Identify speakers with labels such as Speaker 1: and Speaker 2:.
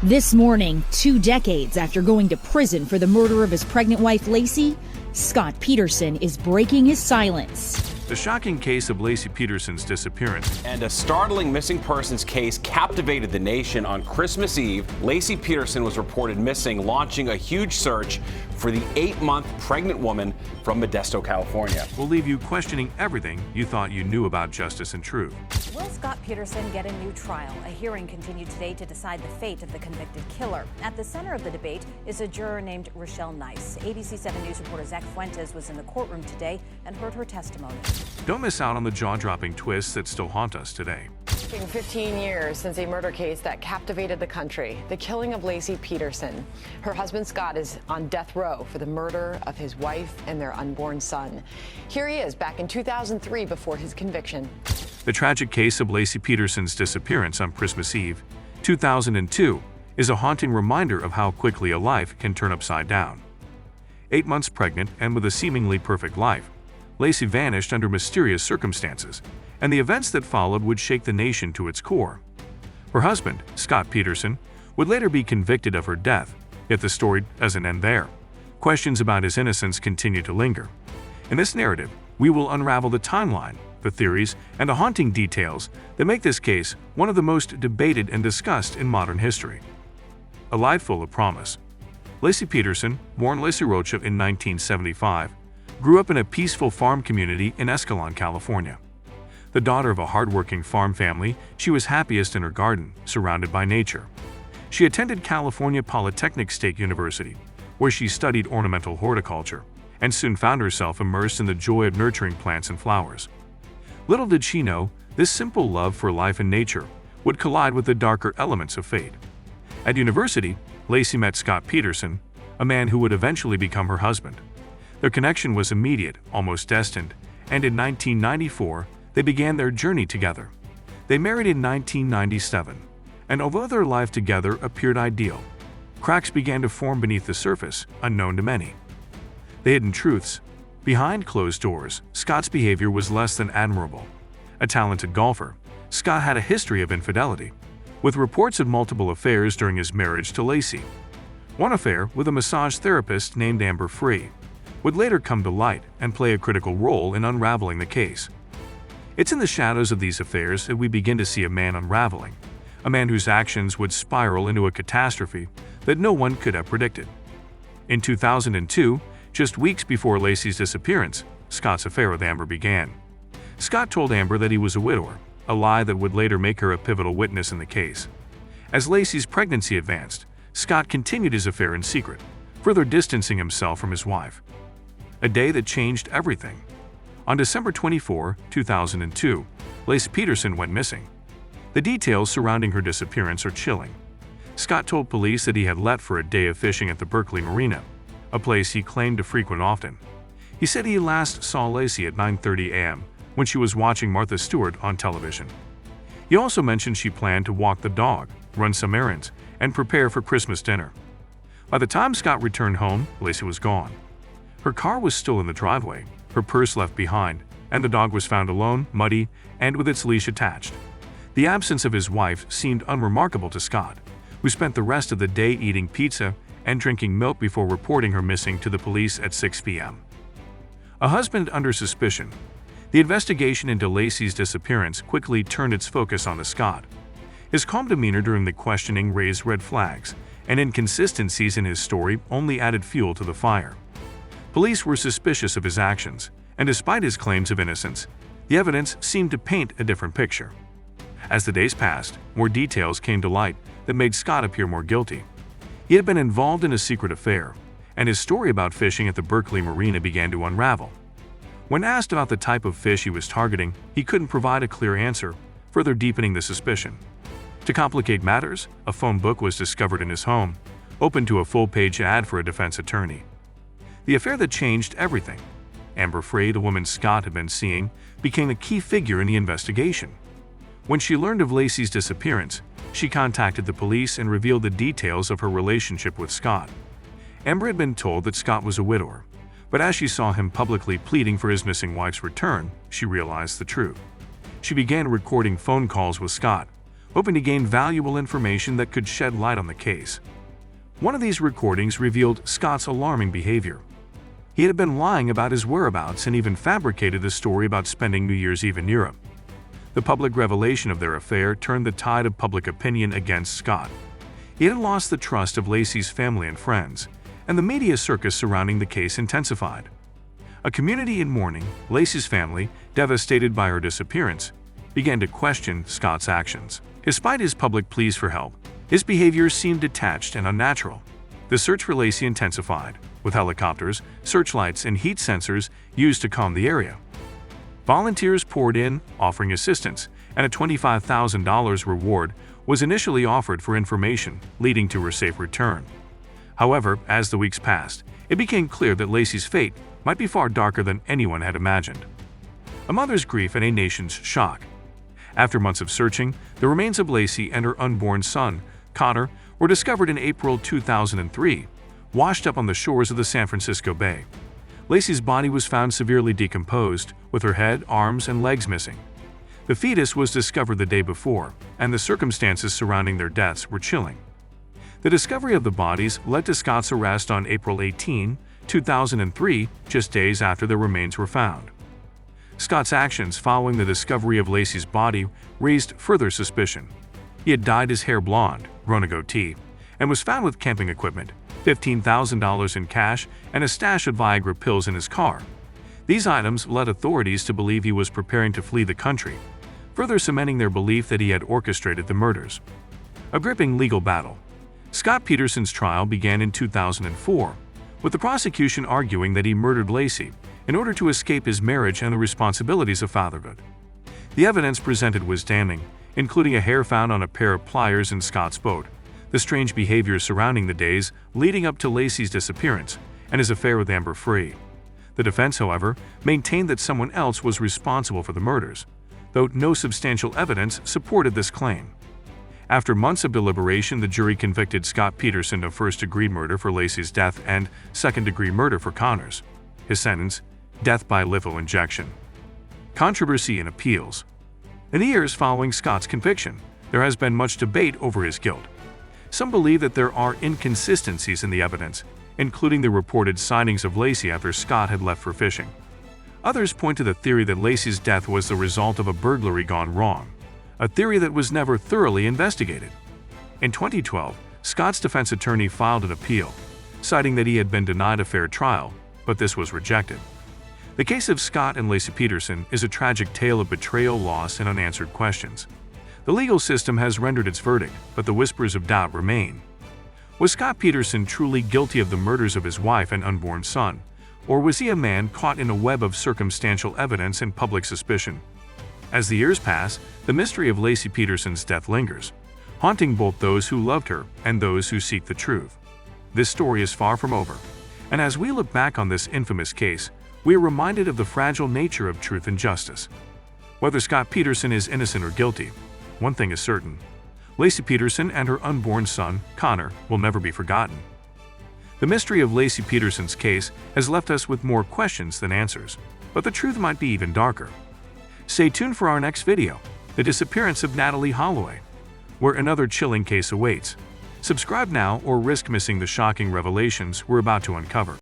Speaker 1: This morning, 2 decades after going to prison for the murder of his pregnant wife, Laci, Scott Peterson is breaking his silence.
Speaker 2: The shocking case of Laci Peterson's disappearance
Speaker 3: and a startling missing persons case captivated the nation on Christmas Eve. Laci Peterson was reported missing, launching a huge search for the 8-month pregnant woman from Modesto, California.
Speaker 2: will leave you questioning everything you thought you knew about justice and truth.
Speaker 4: Will Scott Peterson get a new trial? A hearing continued today to decide the fate of the convicted killer. At the center of the debate is a juror named Rochelle Nice. ABC 7 News reporter Zach Fuentes was in the courtroom today and heard her testimony.
Speaker 2: Don't miss out on the jaw-dropping twists that still haunt us today.
Speaker 5: 15 years since a murder case that captivated the country, the killing of Laci Peterson. Her husband Scott is on death row for the murder of his wife and their unborn son. Here he is back in 2003 before his conviction.
Speaker 2: The tragic case of Laci Peterson's disappearance on Christmas Eve, 2002, is a haunting reminder of how quickly a life can turn upside down. 8 months pregnant and with a seemingly perfect life, Laci vanished under mysterious circumstances, and the events that followed would shake the nation to its core. Her husband, Scott Peterson, would later be convicted of her death, yet the story doesn't end there. Questions about his innocence continue to linger. In this narrative, we will unravel the timeline, the theories, and the haunting details that make this case one of the most debated and discussed in modern history. A life full of promise. Laci Peterson, born Laci Rocha in 1975, grew up in a peaceful farm community in Escalon, California. The daughter of a hardworking farm family, she was happiest in her garden, surrounded by nature. She attended California Polytechnic State University, where she studied ornamental horticulture, and soon found herself immersed in the joy of nurturing plants and flowers. Little did she know, this simple love for life and nature would collide with the darker elements of fate. At university, Laci met Scott Peterson, a man who would eventually become her husband. Their connection was immediate, almost destined, and in 1994, they began their journey together. They married in 1997, and although their life together appeared ideal, cracks began to form beneath the surface, unknown to many. The hidden truths. Behind closed doors, Scott's behavior was less than admirable. A talented golfer, Scott had a history of infidelity, with reports of multiple affairs during his marriage to Laci. One affair with a massage therapist named Amber Frey would later come to light and play a critical role in unraveling the case. It's in the shadows of these affairs that we begin to see a man unraveling, a man whose actions would spiral into a catastrophe that no one could have predicted. In 2002, just weeks before Laci's disappearance, Scott's affair with Amber began. Scott told Amber that he was a widower, a lie that would later make her a pivotal witness in the case. As Laci's pregnancy advanced, Scott continued his affair in secret, further distancing himself from his wife. A day that changed everything. On December 24, 2002, Laci Peterson went missing. The details surrounding her disappearance are chilling. Scott told police that he had left for a day of fishing at the Berkeley Marina, a place he claimed to frequent often. He said he last saw Laci at 9:30 a.m. when she was watching Martha Stewart on television. He also mentioned she planned to walk the dog, run some errands, and prepare for Christmas dinner. By the time Scott returned home, Laci was gone. Her car was still in the driveway, her purse left behind, and the dog was found alone, muddy, and with its leash attached. The absence of his wife seemed unremarkable to Scott, who spent the rest of the day eating pizza and drinking milk before reporting her missing to the police at 6 p.m. A husband under suspicion. The investigation into Laci's disappearance quickly turned its focus onto Scott. His calm demeanor during the questioning raised red flags, and inconsistencies in his story only added fuel to the fire. Police were suspicious of his actions, and despite his claims of innocence, the evidence seemed to paint a different picture. As the days passed, more details came to light that made Scott appear more guilty. He had been involved in a secret affair, and his story about fishing at the Berkeley Marina began to unravel. When asked about the type of fish he was targeting, he couldn't provide a clear answer, further deepening the suspicion. To complicate matters, a phone book was discovered in his home, open to a full-page ad for a defense attorney. The affair that changed everything. Amber Frey, the woman Scott had been seeing, became a key figure in the investigation. When she learned of Laci's disappearance, she contacted the police and revealed the details of her relationship with Scott. Amber had been told that Scott was a widower, but as she saw him publicly pleading for his missing wife's return, she realized the truth. She began recording phone calls with Scott, hoping to gain valuable information that could shed light on the case. One of these recordings revealed Scott's alarming behavior. He had been lying about his whereabouts and even fabricated a story about spending New Year's Eve in Europe. The public revelation of their affair turned the tide of public opinion against Scott. He had lost the trust of Laci's family and friends, and the media circus surrounding the case intensified. A community in mourning, Laci's family, devastated by her disappearance, began to question Scott's actions. Despite his public pleas for help, his behavior seemed detached and unnatural. The search for Laci intensified, with helicopters, searchlights, and heat sensors used to calm the area. Volunteers poured in, offering assistance, and a $25,000 reward was initially offered for information, leading to her safe return. However, as the weeks passed, it became clear that Laci's fate might be far darker than anyone had imagined. A mother's grief and a nation's shock. After months of searching, the remains of Laci and her unborn son, Connor, were discovered in April 2003, washed up on the shores of the San Francisco Bay. Laci's body was found severely decomposed, with her head, arms, and legs missing. The fetus was discovered the day before, and the circumstances surrounding their deaths were chilling. The discovery of the bodies led to Scott's arrest on April 18, 2003, just days after the remains were found. Scott's actions following the discovery of Laci's body raised further suspicion. He had dyed his hair blonde, grown a goatee, and was found with camping equipment, $15,000 in cash, and a stash of Viagra pills in his car. These items led authorities to believe he was preparing to flee the country, further cementing their belief that he had orchestrated the murders. A gripping legal battle. Scott Peterson's trial began in 2004, with the prosecution arguing that he murdered Laci in order to escape his marriage and the responsibilities of fatherhood. The evidence presented was damning, including a hair found on a pair of pliers in Scott's boat, the strange behavior surrounding the days leading up to Laci's disappearance, and his affair with Amber Frey. The defense, however, maintained that someone else was responsible for the murders, though no substantial evidence supported this claim. After months of deliberation, the jury convicted Scott Peterson of first-degree murder for Laci's death and second-degree murder for Connor's. His sentence: death by lethal injection. Controversy and appeals. In the years following Scott's conviction, there has been much debate over his guilt. Some believe that there are inconsistencies in the evidence, including the reported sightings of Laci after Scott had left for fishing. Others point to the theory that Laci's death was the result of a burglary gone wrong, a theory that was never thoroughly investigated. In 2012, Scott's defense attorney filed an appeal, citing that he had been denied a fair trial, but this was rejected. The case of Scott and Laci Peterson is a tragic tale of betrayal, loss, and unanswered questions. The legal system has rendered its verdict, but the whispers of doubt remain. Was Scott Peterson truly guilty of the murders of his wife and unborn son, or was he a man caught in a web of circumstantial evidence and public suspicion? As the years pass, the mystery of Laci Peterson's death lingers, haunting both those who loved her and those who seek the truth. This story is far from over, and as we look back on this infamous case, we are reminded of the fragile nature of truth and justice. Whether Scott Peterson is innocent or guilty, one thing is certain: Laci Peterson and her unborn son, Connor, will never be forgotten. The mystery of Laci Peterson's case has left us with more questions than answers, but the truth might be even darker. Stay tuned for our next video, The Disappearance of Natalie Holloway, where another chilling case awaits. Subscribe now or risk missing the shocking revelations we're about to uncover.